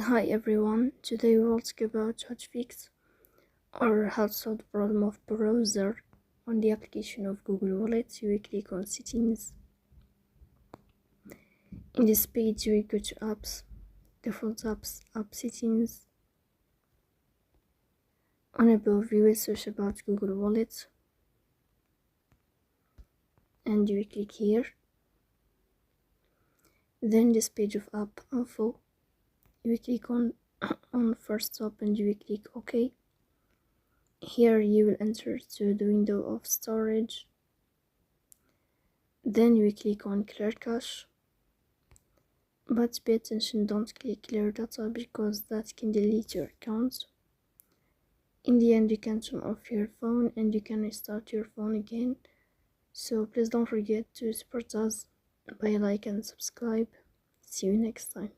Hi everyone, today we will talk about how to fix or how to solve the problem of browser on the application of Google Wallet. You will click on settings. In this page you will go to apps, default apps, app settings. On above you will search about Google Wallet and you will click here. Then this page of app info, you will click on first stop and you will click OK. Here you will enter to the window of storage. Then you will click on clear cache. But pay attention, don't click clear data because that can delete your account. In the end you can turn off your phone and you can restart your phone again. So please don't forget to support us by like and subscribe. See you next time.